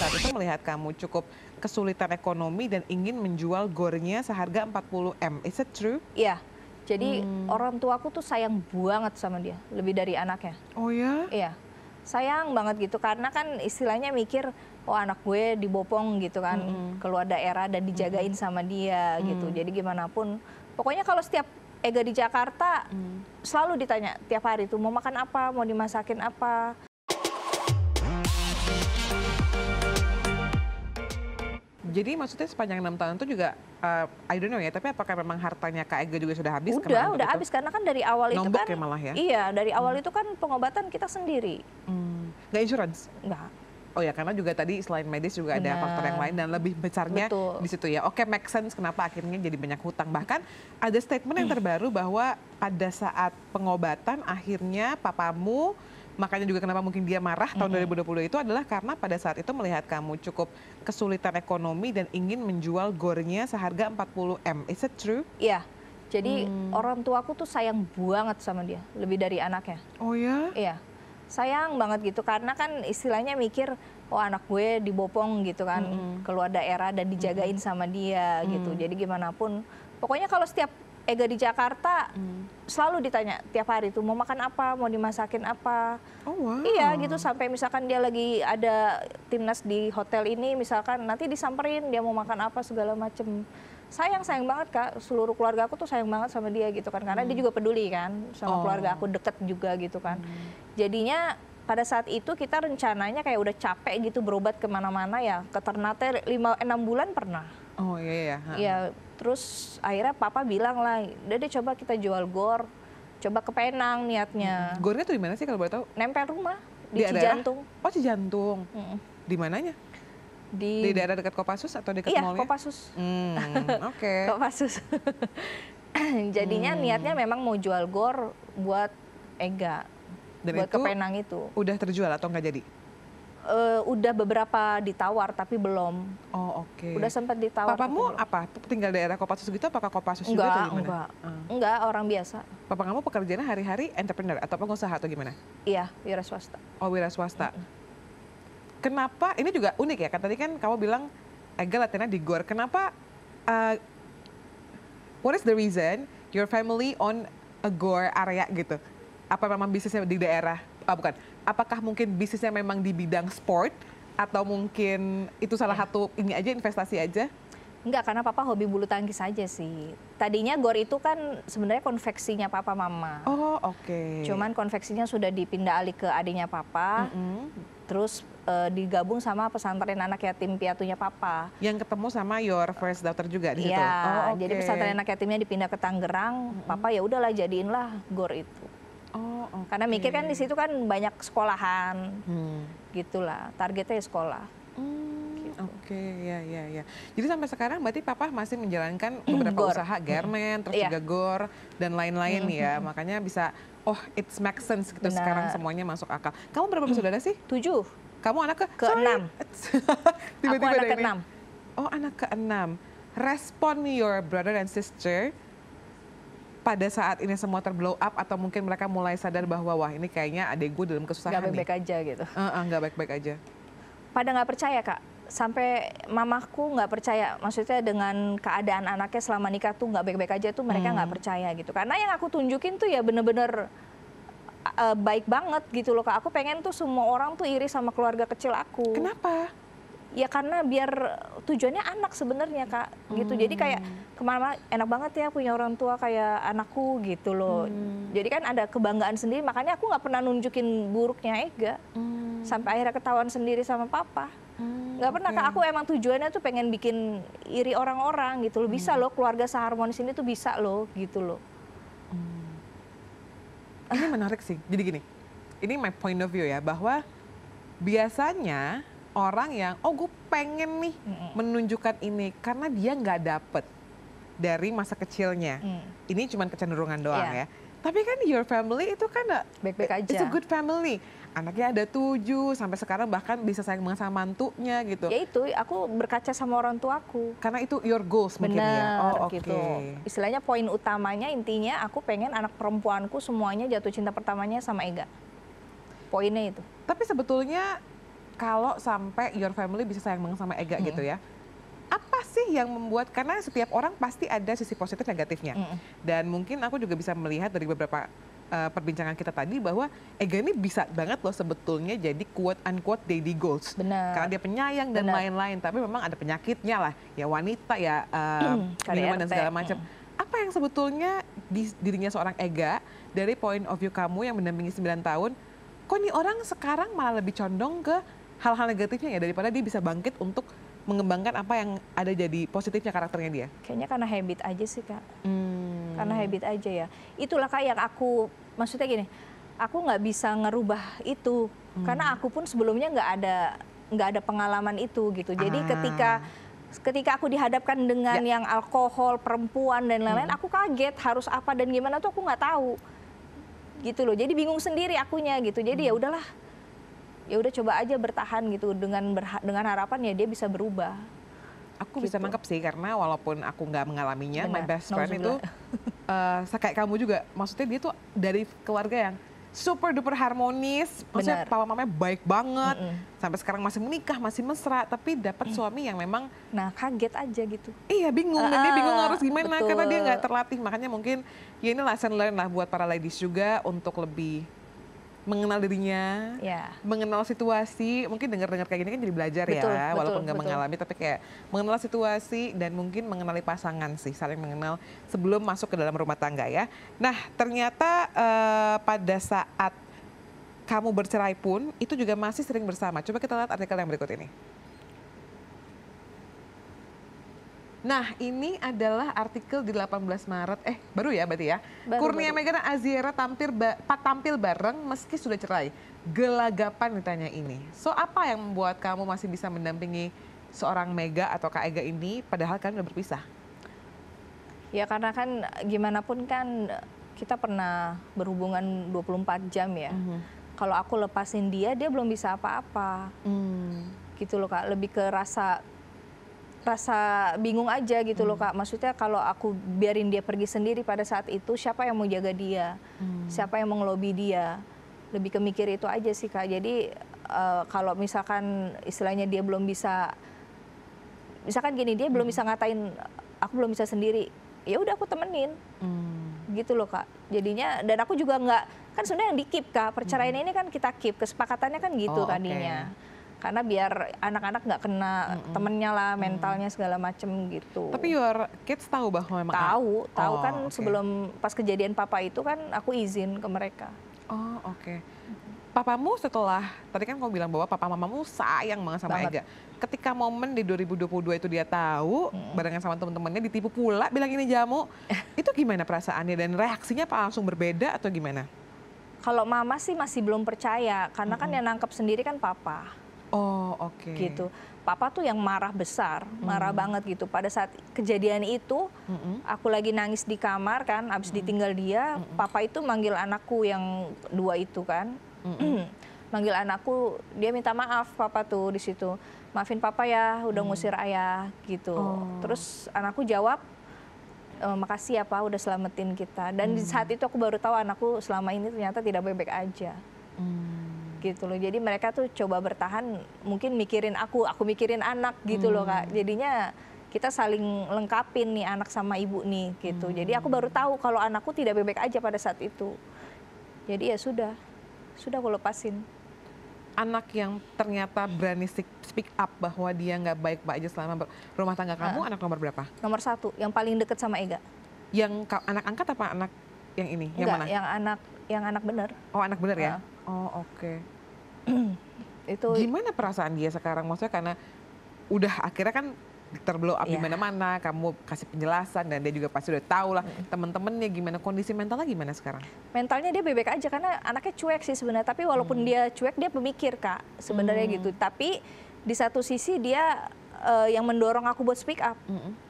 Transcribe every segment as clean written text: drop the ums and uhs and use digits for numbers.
saat itu melihat kamu cukup kesulitan ekonomi dan ingin menjual gornya seharga 40 M. Is it true? Iya, jadi Hmm. orang tuaku tuh sayang banget sama dia, lebih dari anaknya. Oh ya? Iya, sayang banget gitu karena kan istilahnya mikir, oh anak gue dibopong gitu kan, keluar daerah dan dijagain sama dia gitu. Jadi gimana pun, pokoknya kalau setiap Ega di Jakarta selalu ditanya tiap hari tuh mau makan apa, mau dimasakin apa. Jadi maksudnya sepanjang 6 tahun itu juga, I don't know ya, tapi apakah memang hartanya Kak Ega juga sudah habis? Udah untuk itu? habis karena kan dari awal itu Nombok kan, ya malah ya? iya dari awal itu kan pengobatan kita sendiri. Nggak insurance? Enggak. Oh ya, karena juga tadi selain medis juga ada faktor yang lain dan lebih besarnya Betul. di situ ya. Oke, make sense kenapa akhirnya jadi banyak hutang. Bahkan ada statement yang terbaru bahwa pada saat pengobatan akhirnya papamu, makanya juga kenapa mungkin dia marah tahun 2020 itu adalah karena pada saat itu melihat kamu cukup kesulitan ekonomi dan ingin menjual gornya seharga 40 M. Is it true? Iya, jadi orang tuaku tuh sayang banget sama dia, lebih dari anaknya. Oh ya? Iya, sayang banget gitu karena kan istilahnya mikir, oh anak gue dibopong gitu kan, keluar daerah dan dijagain sama dia gitu. Jadi gimana pun, pokoknya kalau setiap Ega di Jakarta selalu ditanya tiap hari tuh mau makan apa, mau dimasakin apa. Oh wow. Iya gitu, sampai misalkan dia lagi ada timnas di hotel ini, misalkan nanti disamperin dia mau makan apa segala macem. Sayang banget Kak, seluruh keluarga aku tuh sayang banget sama dia gitu kan, karena dia juga peduli kan sama keluarga aku, deket juga gitu kan. Jadinya pada saat itu kita rencananya kayak udah capek gitu berobat kemana-mana ya, ke Ternate 5-6 bulan pernah. Oh iya ya. Iya, terus akhirnya papa bilang lah, udah deh coba kita jual gor, coba ke Penang niatnya. Gornya tuh di mana sih kalau boleh tahu? Nempel rumah, di daerah? Cijantung. Oh Cijantung. Di mananya? Di daerah dekat Kopassus atau dekat Iya, mallnya? Kopassus. Oke. Kopassus. Jadinya niatnya memang mau jual gor buat Ega, Dan buat itu ke Penang itu. udah terjual atau nggak jadi? Udah beberapa ditawar tapi belum. Oh oke. Udah sempat ditawar. Papamu tapi belum. apa? Tinggal daerah Kopassus gitu apakah Kopassus juga atau gimana? Enggak, orang biasa. Papa kamu pekerjaannya hari-hari entrepreneur atau pengusaha atau gimana? Iya, wira swasta. Oh wira swasta. Kenapa? Ini juga unik ya, kan tadi kan kamu bilang Ega latihannya di GOR. Kenapa, what is the reason your family on a GOR area gitu? Apa memang bisnisnya di daerah, bukan, apakah mungkin bisnisnya memang di bidang sport? Atau mungkin itu salah satu ini aja, investasi aja? Enggak, karena papa hobi bulu tangkis aja sih. Tadinya GOR itu kan sebenarnya konveksinya papa mama. Oh oke. Cuman konveksinya sudah dipindah alih ke adiknya papa. Terus digabung sama pesantren anak yatim piatunya papa. Yang ketemu sama your first daughter juga di situ? Iya, Oh, jadi pesantren anak yatimnya dipindah ke Tangerang. Papa ya udahlah jadiinlah GOR itu. Oh, oke. Karena mikir kan di situ kan banyak sekolahan, gitulah. Targetnya ya sekolah. Oke, ya. Jadi sampai sekarang berarti papa masih menjalankan beberapa GOR. usaha garment, terus Iya. juga GOR dan lain-lain ya. Makanya bisa, oh it makes sense gitu. Benar. Sekarang semuanya masuk akal. Kamu berapa bersaudara sih? 7. Kamu anak Ke-6. Tiba-tiba Aku anak ada ini. ke-6. Oh anak ke-6. Respon your brother and sister pada saat ini semua terblow up atau mungkin mereka mulai sadar bahwa wah ini kayaknya adek gue dalam kesusahan Gak baik-baik nih. aja gitu. Nggak baik-baik aja. Pada nggak percaya Kak, sampai mamaku nggak percaya, maksudnya dengan keadaan anaknya selama nikah tuh nggak baik-baik aja tuh mereka nggak percaya gitu. Karena yang aku tunjukin tuh ya bener-bener baik banget gitu loh Kak. Aku pengen tuh semua orang tuh iri sama keluarga kecil aku. Kenapa? Ya karena biar tujuannya anak sebenarnya Kak gitu. Jadi kayak kemana-mana enak banget ya punya orang tua kayak anakku gitu loh. Jadi kan ada kebanggaan sendiri, makanya aku nggak pernah nunjukin buruknya Ega. Sampai akhirnya ketahuan sendiri sama papa. Nggak pernah Kak, aku emang tujuannya tuh pengen bikin iri orang-orang gitu loh. Bisa loh keluarga seharmonis ini tuh bisa loh gitu loh. Ini menarik sih. Jadi gini, ini my point of view ya, bahwa biasanya orang yang, oh gue pengen nih menunjukkan ini karena dia nggak dapet dari masa kecilnya. Ini cuma kecenderungan doang ya. Tapi kan your family itu kan baik-baik aja. It's a good family. Anaknya ada 7, sampai sekarang bahkan bisa sayang banget sama mantunya gitu. Ya itu, aku berkaca sama orang tuaku. Karena itu your goals mungkin ya. Oh oke. Gitu. Istilahnya poin utamanya intinya aku pengen anak perempuanku semuanya jatuh cinta pertamanya sama Ega. Poinnya itu. Tapi sebetulnya kalau sampai your family bisa sayang banget sama Ega gitu ya. Apa sih yang membuat, karena setiap orang pasti ada sisi positif negatifnya. Dan mungkin aku juga bisa melihat dari beberapa perbincangan kita tadi bahwa Ega ini bisa banget loh sebetulnya jadi quote unquote daddy goals. Benar. Karena dia penyayang dan lain-lain, tapi memang ada penyakitnya lah, ya wanita ya, minuman dan segala macam. Apa yang sebetulnya di dirinya seorang Ega dari point of view kamu yang mendampingi 9 tahun, kok nih orang sekarang malah lebih condong ke hal-hal negatifnya ya daripada dia bisa bangkit untuk mengembangkan apa yang ada jadi positifnya karakternya dia? Kayaknya karena habit aja sih Kak. Karena habit aja ya. Itulah Kak yang aku, maksudnya gini, aku nggak bisa ngerubah itu. Karena aku pun sebelumnya nggak ada pengalaman itu gitu. Jadi ketika aku dihadapkan dengan yang alkohol, perempuan dan lain-lain, aku kaget harus apa dan gimana tuh aku nggak tahu. Gitu loh. Jadi bingung sendiri akunya gitu. Jadi ya udahlah. Ya udah coba aja bertahan gitu dengan harapan ya dia bisa berubah. Aku bisa nangkep sih karena walaupun aku nggak mengalaminya, my Benar. best friend itu kayak kamu juga. Maksudnya dia tuh dari keluarga yang super duper harmonis, maksudnya papa mamanya baik banget, sampai sekarang masih menikah, masih mesra, tapi dapat suami yang memang kaget aja gitu. Iya bingung, dan dia bingung harus gimana betul. karena dia nggak terlatih. Makanya mungkin ya ini lesson learn lah buat para ladies juga untuk lebih mengenal dirinya, mengenal situasi, mungkin dengar-dengar kayak gini kan jadi belajar ya, walaupun nggak mengalami, tapi kayak mengenal situasi dan mungkin mengenali pasangan sih, saling mengenal sebelum masuk ke dalam rumah tangga ya. Nah ternyata pada saat kamu bercerai pun itu juga masih sering bersama. Coba kita lihat artikel yang berikut ini. Nah, ini adalah artikel di 18 Maret, baru ya berarti ya. Kurnia Mega dan Aziera tampil bareng meski sudah cerai. Gelagapan ditanya ini. So, apa yang membuat kamu masih bisa mendampingi seorang Mega atau Kak Ega ini padahal kalian udah berpisah? Ya karena kan gimana pun kan kita pernah berhubungan 24 jam ya. Kalau aku lepasin dia belum bisa apa-apa. Gitu loh Kak, lebih ke rasa bingung aja gitu loh Kak. Maksudnya kalau aku biarin dia pergi sendiri pada saat itu, siapa yang mau jaga dia? Siapa yang mau ngelobi dia? Lebih ke mikir itu aja sih Kak. Jadi kalau misalkan istilahnya dia belum bisa, misalkan gini, dia belum bisa ngatain, aku belum bisa sendiri, ya udah aku temenin. Gitu loh Kak. Jadinya, dan aku juga nggak, kan sebenarnya yang di-keep Kak, perceraian ini kan kita keep, kesepakatannya kan gitu tadinya. Karena biar anak-anak nggak kena temennya lah, mentalnya segala macem gitu. Tapi your kids tahu bahwa memang tahu kan sebelum pas kejadian papa itu kan aku izin ke mereka. Oh oke. Papamu setelah, tadi kan kamu bilang bahwa papa mamamu sayang banget sama Ega. Ketika momen di 2022 itu dia tahu, barengan sama teman-temannya ditipu pula bilang ini jamu, itu gimana perasaannya dan reaksinya apa langsung berbeda atau gimana? Kalau mama sih masih belum percaya, karena kan yang nangkep sendiri kan papa. Oh oke. Gitu. Papa tuh yang marah besar, marah banget gitu. Pada saat kejadian itu, aku lagi nangis di kamar kan, abis ditinggal dia, papa itu manggil anakku yang 2 itu kan. Manggil anakku, dia minta maaf papa tuh di situ. Maafin papa ya, udah ngusir ayah gitu. Terus anakku jawab, makasih ya Pak udah selamatin kita. Dan di saat itu aku baru tahu anakku selama ini ternyata tidak baik-baik aja. Gitu loh. Jadi mereka tuh coba bertahan, mungkin mikirin aku mikirin anak gitu loh Kak. Jadinya kita saling lengkapin nih anak sama ibu nih gitu. Jadi aku baru tahu kalau anakku tidak baik-baik aja pada saat itu. Jadi ya sudah aku lepasin. Anak yang ternyata berani speak up bahwa dia nggak baik-baik aja selama rumah tangga kamu, anak nomor berapa? Nomor 1, yang paling deket sama Ega. Yang anak angkat apa anak yang ini? Enggak, yang mana? yang anak bener. Oh anak bener ya? Oh oke. Itu gimana perasaan dia sekarang? Maksudnya karena udah akhirnya kan terblow up di mana-mana, kamu kasih penjelasan dan dia juga pasti udah tahu lah temen-temennya gimana, kondisi mentalnya gimana sekarang? Mentalnya dia bebek aja karena anaknya cuek sih sebenarnya, tapi walaupun dia cuek dia pemikir Kak sebenarnya gitu. Tapi di satu sisi dia yang mendorong aku buat speak up.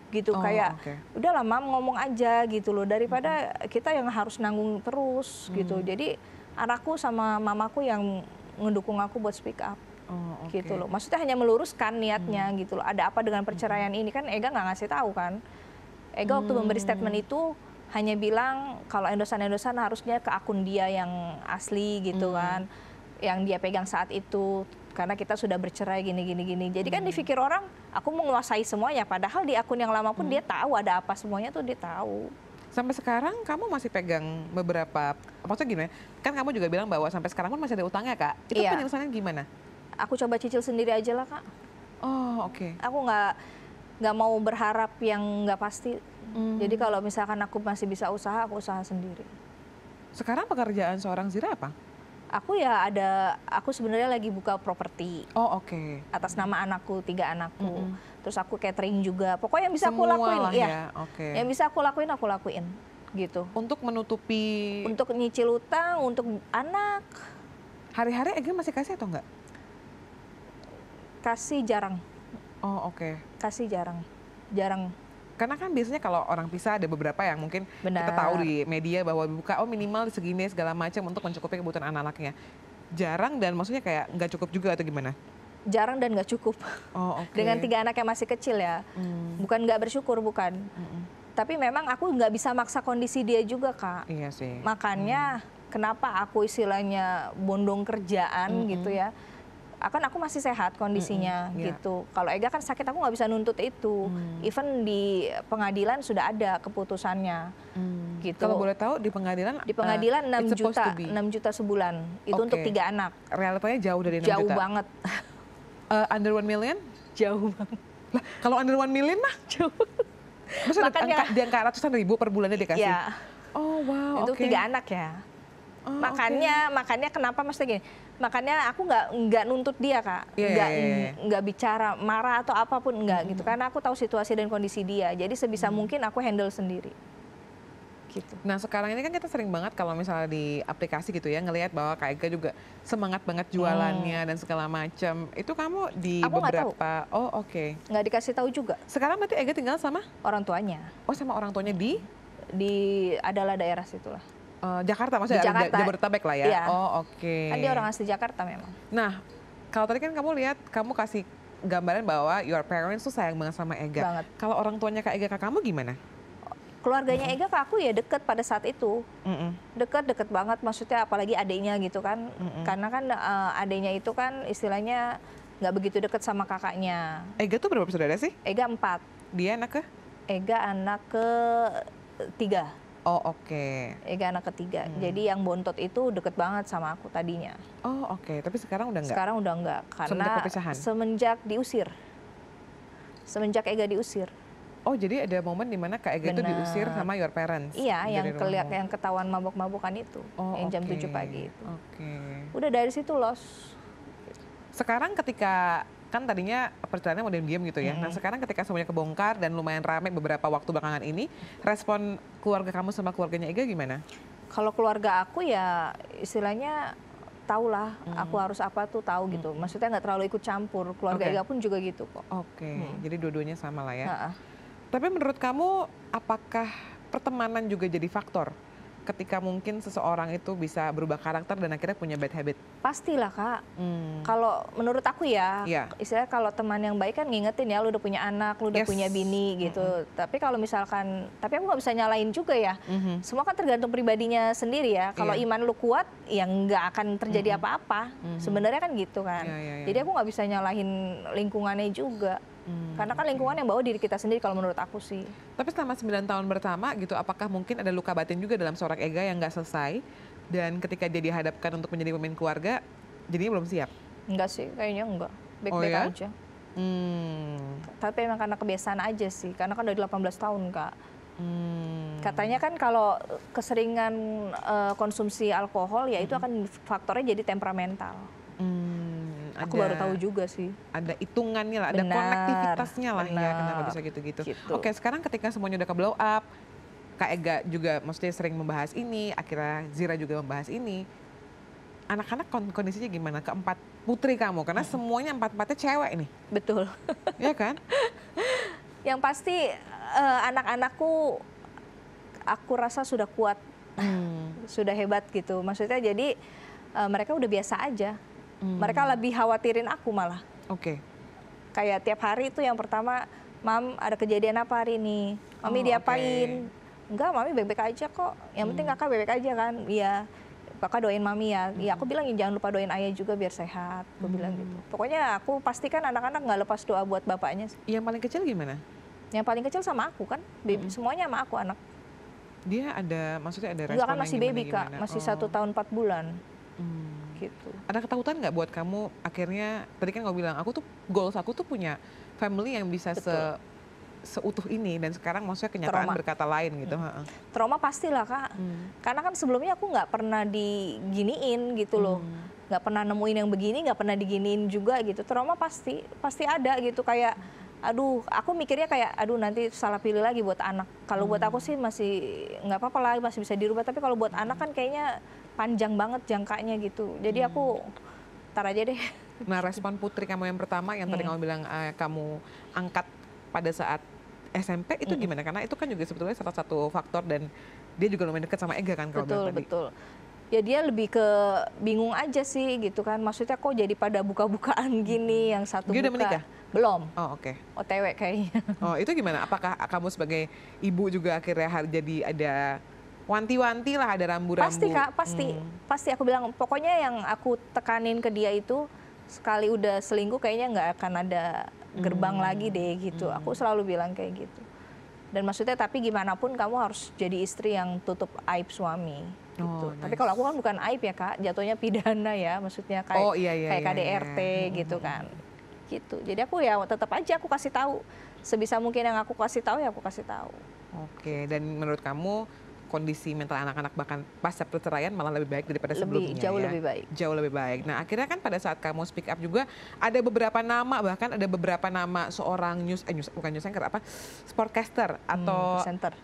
Gitu kayak udah lah Mam ngomong aja gitu loh, daripada kita yang harus nanggung terus gitu. Jadi anakku sama mamaku yang ngedukung aku buat speak up. Gitu loh. Maksudnya hanya meluruskan niatnya gitu loh. Ada apa dengan perceraian ini, kan Ega nggak ngasih tahu kan. Ega waktu memberi statement itu hanya bilang kalau endosan-endosan harusnya ke akun dia yang asli gitu kan, yang dia pegang saat itu. karena kita sudah bercerai gini. Jadi kan dipikir orang aku menguasai semuanya, padahal di akun yang lama pun dia tahu ada apa semuanya tuh dia tahu. Sampai sekarang kamu masih pegang beberapa, maksudnya gimana? Kan kamu juga bilang bahwa sampai sekarang pun masih ada utangnya, Kak. Itu Iya. penyelesaiannya gimana? Aku coba cicil sendiri aja lah, Kak. Oh, oke. Aku nggak mau berharap yang nggak pasti. Jadi kalau misalkan aku masih bisa usaha, aku usaha sendiri. Sekarang pekerjaan seorang Zira apa? Aku sebenarnya lagi buka properti Oh, oke. atas nama anakku, 3 anakku. Terus aku catering juga. Pokoknya yang bisa aku Semua lakuin, lah iya. ya, oke. Yang bisa aku lakuin gitu. Untuk menutupi Untuk nyicil utang, untuk anak, hari-hari Ega masih kasih atau enggak? kasih jarang. Oh, oke. Kasih jarang. Jarang. Karena kan biasanya kalau orang pisah ada beberapa yang mungkin kita Benar. tahu di media bahwa buka minimal segini segala macam untuk mencukupi kebutuhan anak-anaknya. Jarang dan maksudnya kayak nggak cukup juga atau gimana? Jarang dan nggak cukup. Oh, oke. Dengan 3 anak yang masih kecil ya. Bukan nggak bersyukur, bukan. Tapi memang aku nggak bisa maksa kondisi dia juga, Kak. Iya sih. Makanya kenapa aku istilahnya bondong kerjaan gitu ya. Aku masih sehat kondisinya Iya. gitu. Kalau Ega kan sakit, aku nggak bisa nuntut itu. Even di pengadilan sudah ada keputusannya gitu. Kalau boleh tahu di pengadilan? Di pengadilan it's 6 supposed juta, to be. 6 juta sebulan. Itu untuk Oke. 3 anak. Realitanya jauh dari 6 Jauh juta. banget. Under 1 million? Jauh banget. Lah, kalau under 1 million mah Jauh. maksudnya Makanya- di angka ratusan ribu per bulannya dikasih? Ya, Oh, wow, itu oke. 3 anak ya. Oh, Makanya kenapa maksudnya gini? Makanya aku nggak nuntut dia, Kak. Iya. Nggak bicara marah atau apapun enggak gitu. Karena aku tahu situasi dan kondisi dia. Jadi sebisa mungkin aku handle sendiri. Gitu. Nah, sekarang ini kan kita sering banget kalau misalnya di aplikasi gitu ya ngelihat bahwa Kak Ega juga semangat banget jualannya dan segala macam. Itu kamu di Aku nggak tahu. beberapa Oh, oke. Nggak dikasih tahu juga Sekarang berarti Ega tinggal sama orang tuanya. sama orang tuanya di Adalah daerah situlah. Jakarta, maksudnya Di Jakarta. Jabodetabek lah ya. Iya. Oh, oke. Kan dia orang asli Jakarta memang. Nah, kalau tadi kan kamu lihat, kamu kasih gambaran bahwa your parents tuh sayang banget sama Ega. Banget. Kalau orang tuanya Kak Ega ke kamu gimana? Keluarganya Ega ke aku ya deket pada saat itu. Mm-mm. Deket banget, maksudnya apalagi adiknya gitu kan. Karena kan adiknya itu kan istilahnya nggak begitu deket sama kakaknya. Ega tuh berapa bersaudara sih? Ega 4, Dia anak ke? Ega anak ke 3. Oh, oke. Ega anak ketiga. Jadi yang bontot itu deket banget sama aku tadinya. Oh, oke. Tapi sekarang udah enggak? Sekarang udah enggak, karena Semenjak perpisahan? semenjak diusir. Semenjak Ega diusir. Oh, jadi ada momen di mana Kak Ega itu Benar. diusir sama your parents? Iya, dari rumahmu? yang ketahuan mabok-mabokan itu. Oh, yang jam oke. 7 pagi itu. Oke. Udah dari situ los. Sekarang ketika kan tadinya perjalanannya mau diam-diam gitu ya. Nah, sekarang ketika semuanya kebongkar dan lumayan ramai beberapa waktu belakangan ini, respon keluarga kamu sama keluarganya Ega gimana? Kalau keluarga aku ya istilahnya tahulah aku harus apa tuh tahu gitu. Maksudnya nggak terlalu ikut campur. Keluarga Oke. Ega pun juga gitu kok. Oke, jadi dua-duanya sama lah ya. Ha-ha. Tapi menurut kamu, apakah pertemanan juga jadi faktor ketika mungkin seseorang itu bisa berubah karakter dan akhirnya punya bad habit? Pastilah, Kak. Hmm. Kalau menurut aku ya, Iya. istilahnya kalau teman yang baik kan ngingetin ya, lu udah punya anak, lu udah Yes. punya bini gitu. Tapi kalau misalkan, tapi aku nggak bisa nyalain juga ya. Semua kan tergantung pribadinya sendiri ya. Kalau Iya. iman lu kuat, ya nggak akan terjadi apa-apa. Sebenarnya kan gitu kan. Iya. Jadi aku nggak bisa nyalahin lingkungannya juga. Karena kan lingkungan yang bawa diri kita sendiri kalau menurut aku sih. Tapi selama 9 tahun bersama gitu, apakah mungkin ada luka batin juga dalam seorang Ega yang nggak selesai? Dan ketika dia dihadapkan untuk menjadi pemimpin keluarga, jadinya belum siap? Enggak sih, kayaknya enggak. Oh Baik-baik ya? aja. Hmm. Tapi emang karena kebiasaan aja sih. Karena kan udah 18 tahun, Kak. Hmm. Katanya kan kalau keseringan konsumsi alkohol ya itu akan faktornya jadi temperamental. Aku baru tahu juga sih. Ada hitungannya lah, ada Benar, konektivitasnya lah ya benar. kenapa bisa gitu-gitu. Gitu. Oke, sekarang ketika semuanya udah ke blow up, Kak Ega juga maksudnya sering membahas ini, akhirnya Zira juga membahas ini. Anak-anak kondisinya gimana? Keempat putri kamu, karena semuanya empat-empatnya cewek nih, Betul. ya kan? Yang pasti anak-anakku aku rasa sudah kuat, sudah hebat gitu. Maksudnya jadi mereka udah biasa aja. Mereka lebih khawatirin aku malah. Oke. Kayak tiap hari itu yang pertama, Mam ada kejadian apa hari ini? Mami Oh, diapain? Enggak, Mami bebek aja kok. Yang penting kakak bebek aja kan. Iya. kakak doain mami ya. Ya aku bilang jangan lupa doain ayah juga biar sehat. Aku bilang gitu. Pokoknya aku pastikan anak-anak nggak lepas doa buat bapaknya. Yang paling kecil gimana? Yang paling kecil sama aku kan, baby. Semuanya sama aku anak. Dia ada, maksudnya ada respon Enggak kan masih yang baby gimana? Kak, masih 1 tahun 4 bulan. Gitu. Ada ketakutan nggak buat kamu akhirnya, tadi kan kamu bilang, goals aku tuh punya family yang bisa seutuh ini, dan sekarang maksudnya kenyataan berkata lain gitu. Trauma pastilah Kak, karena kan sebelumnya aku nggak pernah diginiin gitu loh, nggak pernah nemuin yang begini, nggak pernah diginiin juga gitu. Trauma pasti ada gitu, kayak aduh, aku mikirnya kayak aduh nanti salah pilih lagi buat anak. Kalau buat aku sih masih nggak apa-apa lah, masih bisa dirubah, tapi kalau buat anak kan kayaknya panjang banget jangkanya gitu. Jadi aku tar aja deh. Nah, respon putri kamu yang pertama yang tadi kamu bilang kamu angkat pada saat SMP itu gimana? Karena itu kan juga sebetulnya salah satu faktor, dan dia juga lumayan dekat sama Ega kan kalau bilang tadi. Betul. Ya dia lebih ke bingung aja sih gitu kan. Maksudnya kok jadi pada buka-bukaan gini, yang satu dia buka. Udah menikah? Belum. Oh oke. OTW kayaknya. Oh itu gimana? Apakah kamu sebagai ibu juga akhirnya jadi ada wanti-wanti lah, ada rambu-rambu? Pasti Kak, pasti aku bilang. Pokoknya yang aku tekanin ke dia itu, sekali udah selingkuh kayaknya nggak akan ada gerbang lagi deh gitu. Aku selalu bilang kayak gitu. Dan maksudnya tapi gimana pun kamu harus jadi istri yang tutup aib suami. Gitu. Tapi kalau aku kan bukan aib ya Kak, jatuhnya pidana ya, maksudnya kayak KDRT gitu kan. Gitu. Jadi aku ya tetap aja aku kasih tahu. Sebisa mungkin yang aku kasih tahu ya aku kasih tahu. Oke, dan menurut kamu kondisi mental anak-anak bahkan pasca perceraian malah lebih baik daripada sebelumnya? Jauh lebih baik. Jauh lebih baik. Nah akhirnya kan pada saat kamu speak up juga ada beberapa nama, bahkan ada beberapa nama seorang bukan news anchor, sportcaster atau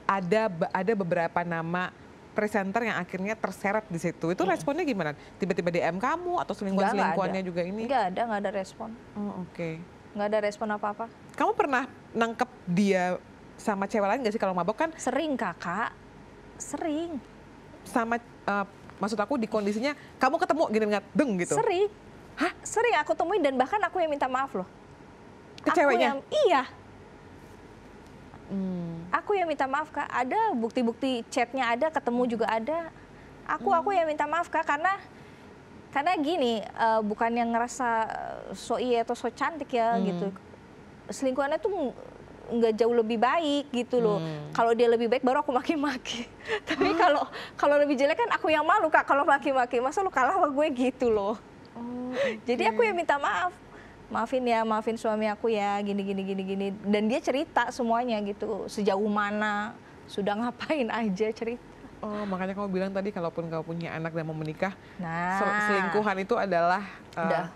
ada beberapa nama presenter yang akhirnya terseret di situ. Itu responnya gimana? Tiba-tiba DM kamu atau selingkuhannya juga ini? Nggak ada respon. Oh oke. Nggak ada respon apa-apa. Kamu pernah nangkep dia sama cewek lain nggak sih kalau mabok kan? Sering Kakak. Sering. Sama, maksud aku di kondisinya kamu ketemu gini nggak deng gitu? Sering. Hah? Sering aku temuin, dan bahkan aku yang minta maaf loh. Ke ceweknya? Iya. Aku yang minta maaf Kak. Ada bukti-bukti chatnya, ada ketemu juga ada. Aku yang minta maaf Kak, karena gini, bukan yang ngerasa so iya atau so cantik ya gitu. Selingkuhannya tuh nggak jauh lebih baik gitu loh. Kalau dia lebih baik baru aku maki-maki. Tapi kalau lebih jelek kan aku yang malu Kak kalau maki-maki. Masa lu kalah sama gue gitu loh. Jadi aku yang minta maaf. Maafin suami aku ya, gini. Dan dia cerita semuanya gitu. Sejauh mana, sudah ngapain aja cerita. Oh, makanya kamu bilang tadi kalaupun kamu punya anak dan mau menikah, selingkuhan itu adalah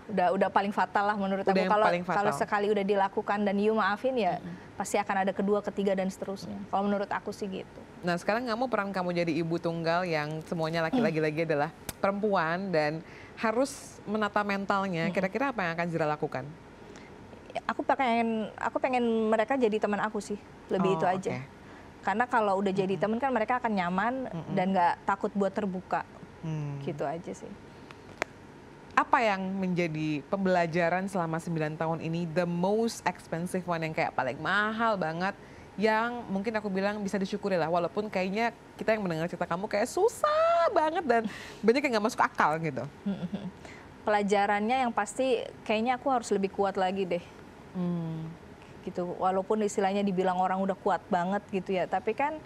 udah paling fatal lah menurut aku. Kalau sekali udah dilakukan dan you maafin ya pasti akan ada kedua, ketiga dan seterusnya. Kalau menurut aku sih gitu. Nah, sekarang peran kamu jadi ibu tunggal yang semuanya laki-laki adalah perempuan dan harus menata mentalnya. Kira-kira apa yang akan Zira lakukan? Aku pengen mereka jadi teman aku sih. Lebih itu aja. Okay. Karena kalau udah jadi teman kan mereka akan nyaman dan nggak takut buat terbuka. Gitu aja sih. Apa yang menjadi pembelajaran selama 9 tahun ini, the most expensive one, yang kayak paling mahal banget, yang mungkin aku bilang bisa disyukuri lah, walaupun kayaknya kita yang mendengar cerita kamu kayak susah banget dan banyak yang nggak masuk akal gitu. Pelajarannya yang pasti kayaknya aku harus lebih kuat lagi deh. Gitu, walaupun istilahnya dibilang orang udah kuat banget gitu ya, tapi kan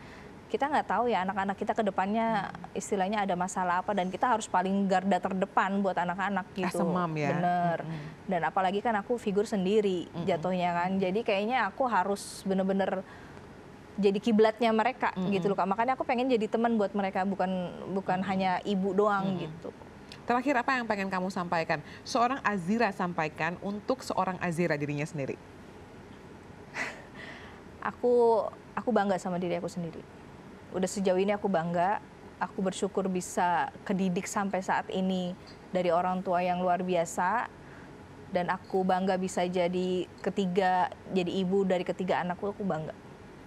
kita nggak tahu ya anak-anak kita ke depannya istilahnya ada masalah apa, dan kita harus paling garda terdepan buat anak-anak gitu. Mom, ya? Bener. Dan apalagi kan aku figur sendiri jatuhnya kan, jadi kayaknya aku harus bener-bener jadi kiblatnya mereka gitu loh Kak. Makanya aku pengen jadi teman buat mereka, bukan hanya ibu doang gitu. Terakhir, apa yang pengen kamu sampaikan, seorang Azira sampaikan untuk seorang Azira dirinya sendiri? Aku bangga sama diri aku sendiri. Udah sejauh ini aku bangga. Aku bersyukur bisa kedidik sampai saat ini dari orang tua yang luar biasa. Dan aku bangga bisa jadi ibu dari ketiga anakku. Aku bangga.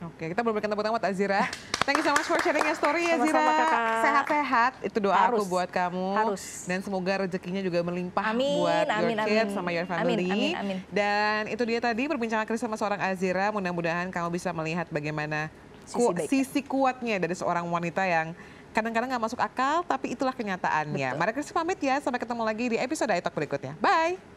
Oke, kita berikan tepuk tangan buat Azira. Thank you so much for sharing your story, Azira. Sehat-sehat, itu doa aku buat kamu. Harus. Dan semoga rezekinya juga melimpah buat your kids sama your family. Amin. Dan itu dia tadi perbincangan Chris sama seorang Azira. Mudah-mudahan kamu bisa melihat bagaimana sisi kuatnya dari seorang wanita yang kadang-kadang nggak masuk akal, tapi itulah kenyataannya. Betul. Maria Christy pamit ya, sampai ketemu lagi di episode iTalk berikutnya. Bye!